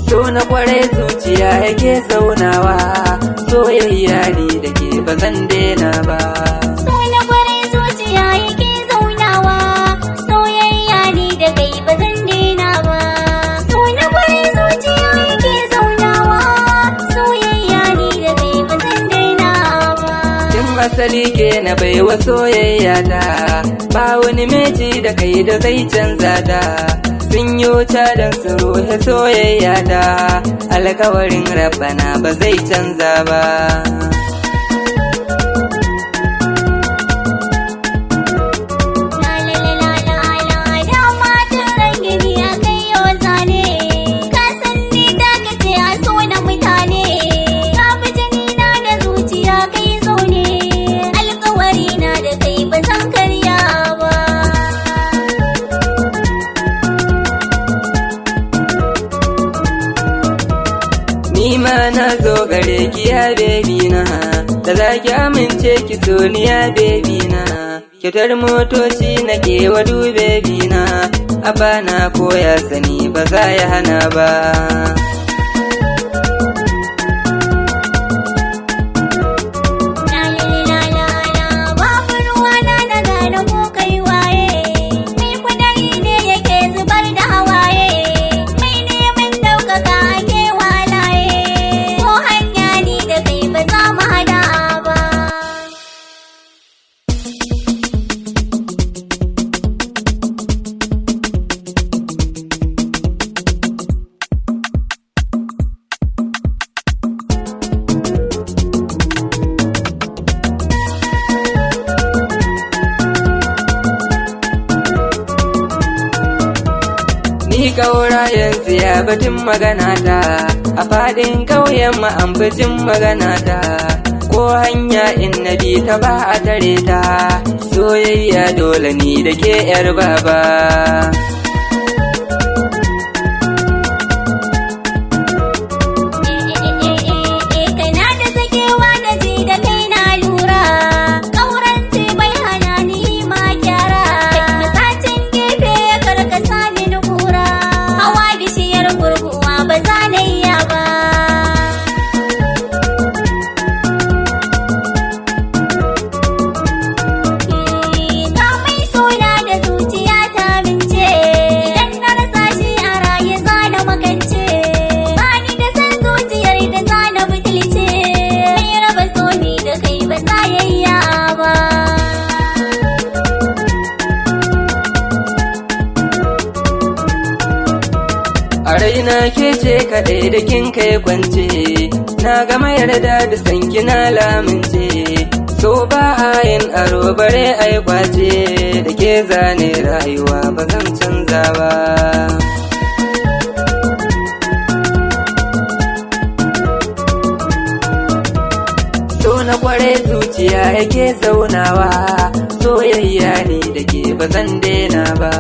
So na kwarai zuciya yake zaunawa, soyayya ne da ke ba zan daina ba. So na kwarai zuciya yake zaunawa, soyayya ne da kai ba zan daina ba. So na kwarai zuciya yake zaunawa, soyayya ne da kai ba zan daina ba. Kin asali ke na baiwa soyayya ta, ba wani meji da kai da zai canza ta. Sun yi wuta don su ruhe soyayya ta, alkawarin rabbana ba zai canza ba. Nima na zo gare ki ya bebi na, da za ki amince ki so ni ya bebi na. Kyautar motoci na ke wadu bebi na, abba na koya sani ba za ya hana ba. Ni kaura yanzu ya batun magana ta, a faɗin ƙauyen ma'ambacin magana ta, ko hanya in na bi ta ba a tare ta, soyayya dole ni da ke ‘yar baba. A raina ke ce kaɗai da kin kai kwance, na gama yarda da sanki na lamince. So ba a yin aro bare ai kwace, da ke zane rayuwa ba zan canza ba. So na kwarai zuciya yake zaunawa, soyayya ne da ke ba zan daina ba.